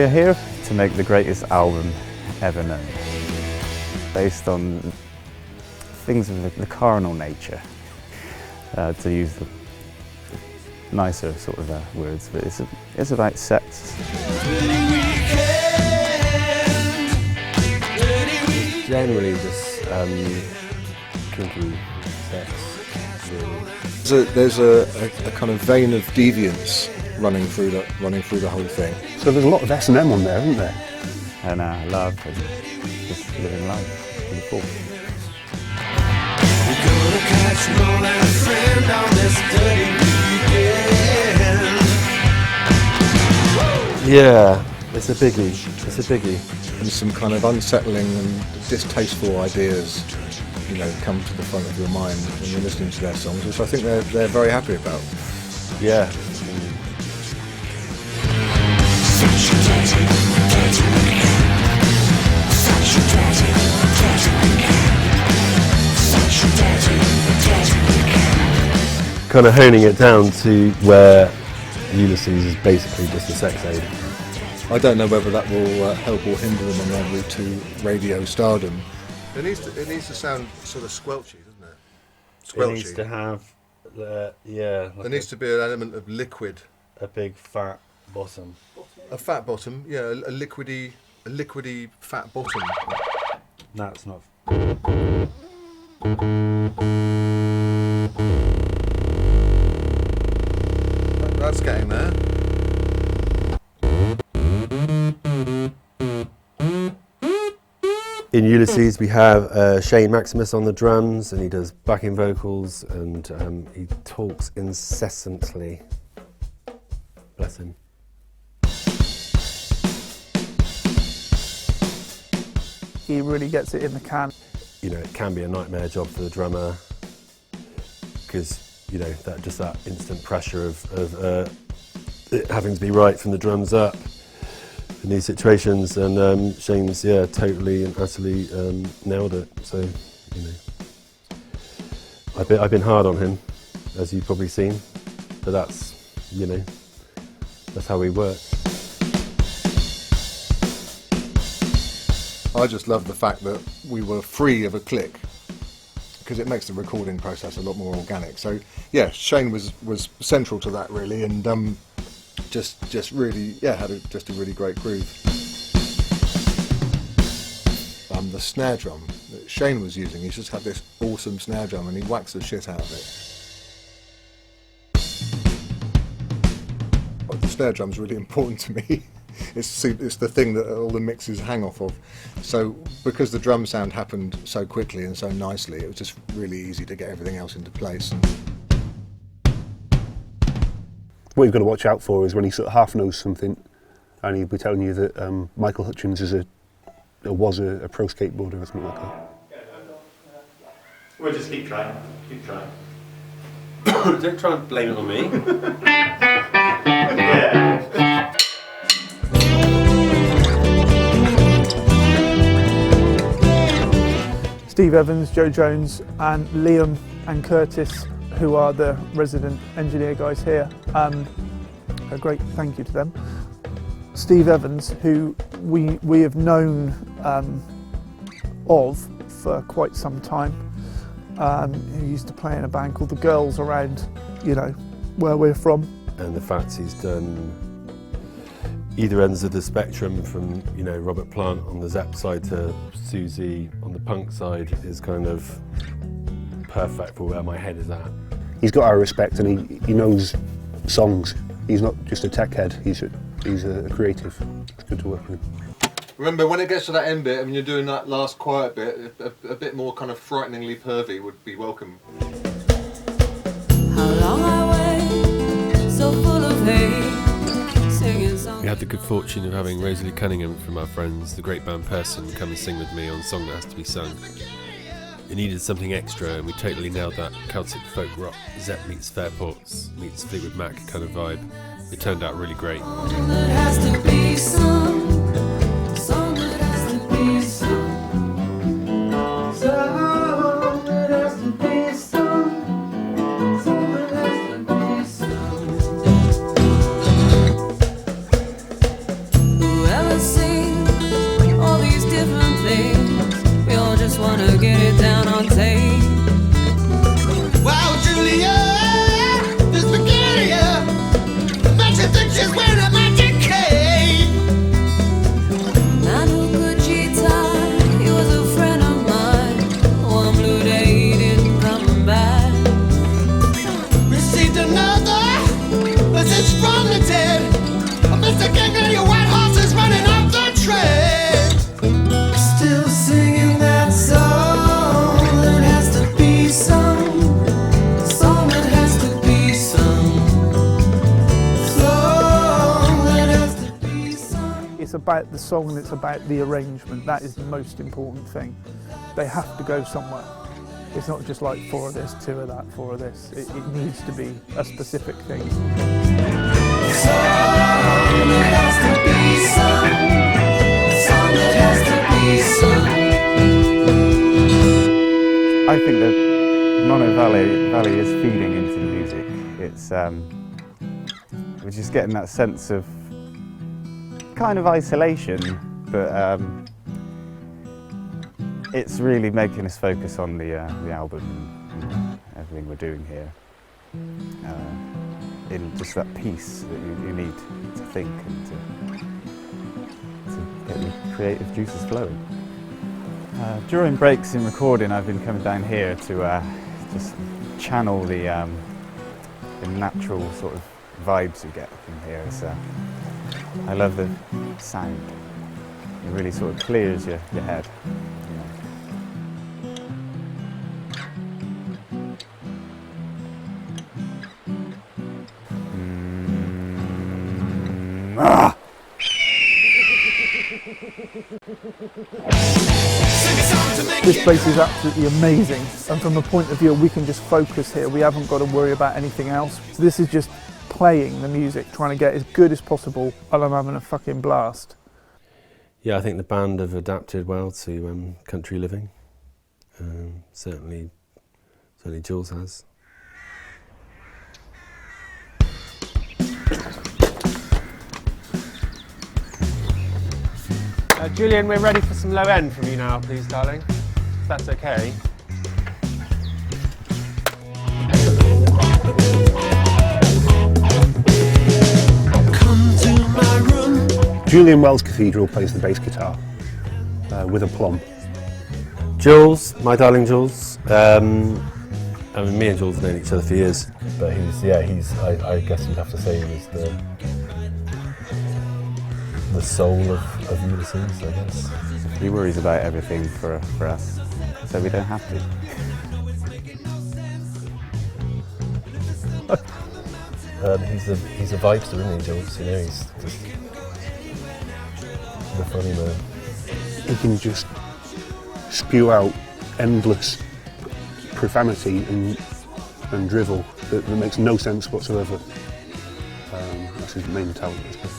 We're here to make the greatest album ever known, based on things of the carnal nature, to use the nicer sort of words, but it's about sex. Generally just kinky sex, really. There's a kind of vein of deviance running through the whole thing. So there's a lot of S&M on there, isn't there? And love and just living life to the full. We're gonna catch an old and friend on this dirty weekend. Yeah, it's a biggie. And some kind of unsettling and distasteful ideas, you know, come to the front of your mind when you're listening to their songs, which I think they're very happy about. Yeah. Kind of honing it down to where Ulysses is basically just a sex aid. I don't know whether that will help or hinder them on their route to radio stardom. It needs to sound sort of squelchy, doesn't it? Squelchy. It needs to have, like there needs to be an element of liquid. a big fat bottom. A fat bottom, yeah, a liquidy fat bottom. That's not. That's getting there. In Ulysses, we have Shane Maximus on the drums, and he does backing vocals, and he talks incessantly. Bless him. He really gets it in the can. You know, it can be a nightmare job for the drummer because, you know, that instant pressure of it having to be right from the drums up in these situations, and Shane's totally and utterly nailed it. So, you know, I've been hard on him, as you've probably seen, but that's, you know, that's how we work. I just love the fact that we were free of a click, because it makes the recording process a lot more organic. So yeah, Shane was central to that really, and just really had a really great groove. The snare drum that Shane was using, he just had this awesome snare drum, and he whacks the shit out of it. The snare drum's really important to me. It's the thing that all the mixes hang off of. So because the drum sound happened so quickly and so nicely, it was just really easy to get everything else into place. What you've got to watch out for is when he sort of half knows something, and he'll be telling you that Michael Hutchins was a pro skateboarder or something like that. We'll just keep trying. Don't try and blame it on me. Yeah. Steve Evans, Joe Jones and Liam and Curtis, who are the resident engineer guys here, a great thank you to them. Steve Evans, who we have known of for quite some time, who used to play in a band called The Girls around, you know, where we're from. And the fact he's done either ends of the spectrum, from, you know, Robert Plant on the Zepp side to Susie on the punk side, is kind of perfect for where my head is at. He's got our respect, and he knows songs. He's not just a tech head, he's a creative. It's good to work with him. Remember, when it gets to that end bit and you're doing that last quiet bit, a bit more kind of frighteningly pervy would be welcome. How long I wait, so full of hate, singing songs. We had the good fortune of having Rosalie Cunningham from our friends, the great band Person, come and sing with me on Song That Has to Be Sung. It needed something extra, and we totally nailed that Celtic folk rock, Zepp meets Fairports meets Fleetwood Mac kind of vibe. It turned out really great. Song that has to be sung, song that has to be sung, song that has to be sung, song that has to be sung. get it down on tape. Wow, Julia, this spaghetti, makes you think she's wearing a magic cape. Man who could guitar, he was a friend of mine. One blue day he didn't come back. Received another message from the dead. Mr. King, your white horse is running off the train. Still singing that song that has to be sung. The song that has to be sung. Song that has to be sung. It's about the song and it's about the arrangement. That is the most important thing. They have to go somewhere. It's not just like 4 of this, 2 of that, 4 of this. It needs to be a specific thing. I think that Mono Valley is feeding into the music. It's we're just getting that sense of kind of isolation, but it's really making us focus on the album and everything we're doing here. In just that peace that you need to think and to get your creative juices flowing. During breaks in recording, I've been coming down here to just channel the natural sort of vibes you get from here. I love the sound. It really sort of clears your head. You know. Ah! This place is absolutely amazing, and from a point of view we can just focus here. We haven't got to worry about anything else. So this is just playing the music, trying to get as good as possible, and I'm having a fucking blast. Yeah, I think the band have adapted well to country living. Certainly Jules has. Julian, we're ready for some low end from you now, please, darling. If that's okay. Come to my room. Julian Wells Cathedral plays the bass guitar with a plum. Jules, my darling Jules. I mean, me and Jules have known each other for years, but I guess you'd have to say he was the soul of Ulysses, I guess. He worries about everything for us, so we don't have to. He's a vibester, isn't he, Jules? You know, he's just the funny man. He can just spew out endless profanity and drivel that makes no sense whatsoever. That's his main talent, I suppose.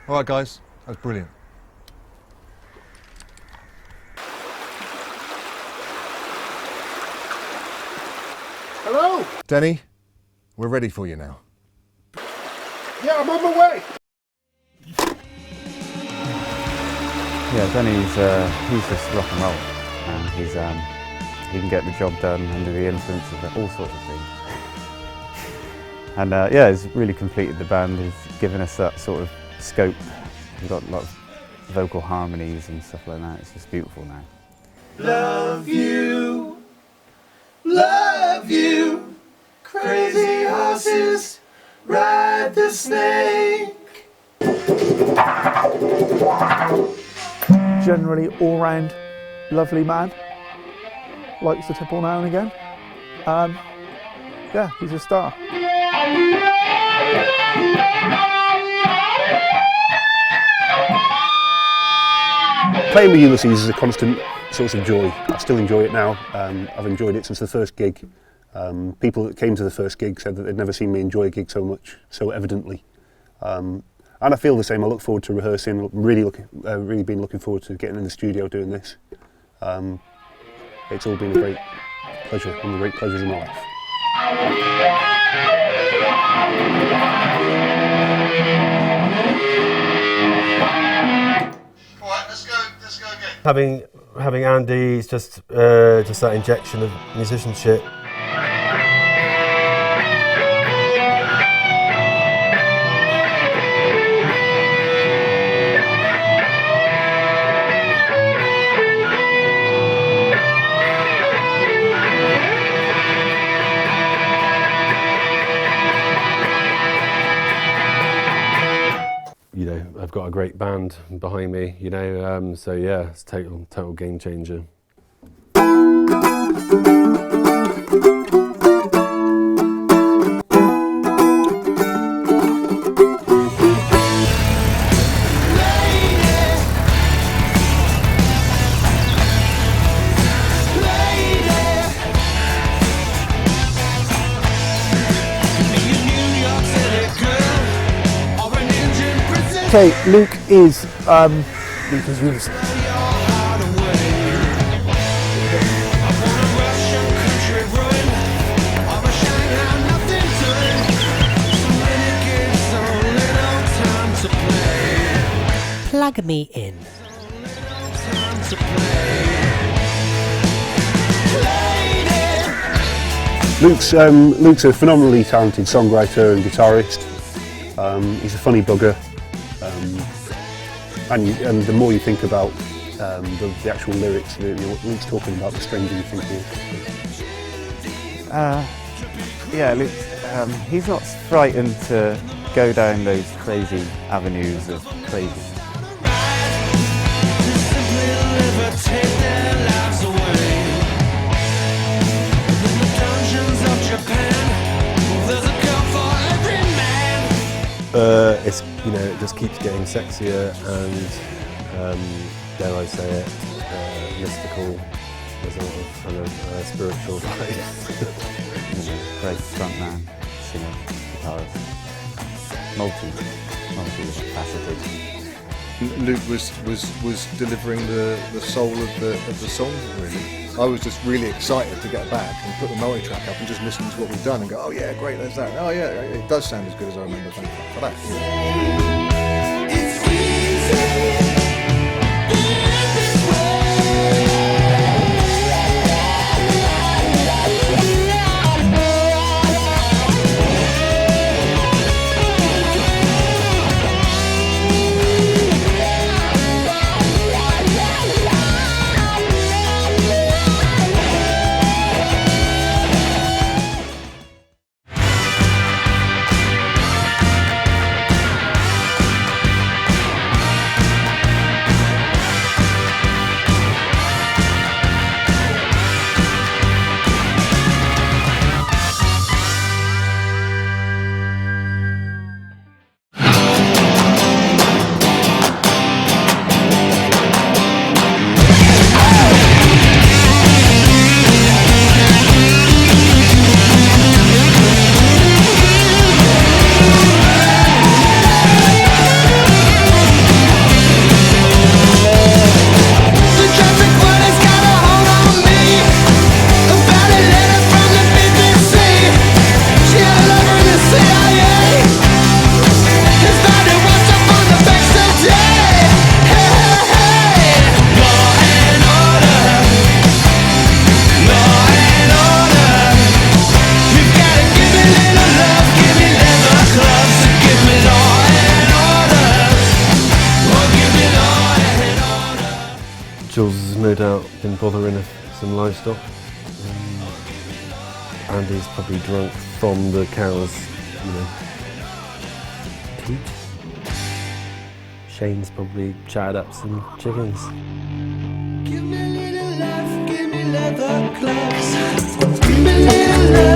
All right, guys, that was brilliant. Hello? Denny, we're ready for you now. Yeah, I'm on my way. Yeah, Denny's he's just rock and roll, and he can get the job done under the influence of all sorts of things. And yeah, he's really completed the band. He's given us that sort of scope. We've got a lot of vocal harmonies and stuff like that. It's just beautiful now. Love you, crazy horses ride the snake. Generally all-round lovely man. Likes to tipple now and again. Yeah, he's a star. Playing with Ulysses is a constant source of joy. I still enjoy it now. I've enjoyed it since the first gig. People that came to the first gig said that they'd never seen me enjoy a gig so much, so evidently. And I feel the same. I look forward to rehearsing. Really been looking forward to getting in the studio doing this. It's all been a Pleasure, one of the great pleasures of my life. Having Andy is just that injection of musicianship. You know, I've got a great band behind me, you know, so yeah, it's a total game changer. Okay, Luke is Ulysses. Plug me in. Luke's a phenomenally talented songwriter and guitarist. He's a funny bugger. And the more you think about the actual lyrics, Luke's talking about, the stranger you think he is. Yeah, Luke, he's not frightened to go down those crazy avenues of crazy. It's, you know, it just keeps getting sexier and, dare I say it, mystical. There's a lot of kind of spiritual vibes. Great frontman, singer, guitarist, multi-faceted. Luke was delivering the soul of the song, really. I was just really excited to get back and put the multi-track up and just listen to what we've done and go, oh yeah, great, there's that. Oh yeah, it does sound as good as I remember. Thank you for that. It's easy. Jules has no doubt been bothering some livestock. Andy's probably drunk from the cows, you know, teat. Shane's probably chatted up some chickens. Give me a little love, give me leather gloves. Give me a little love.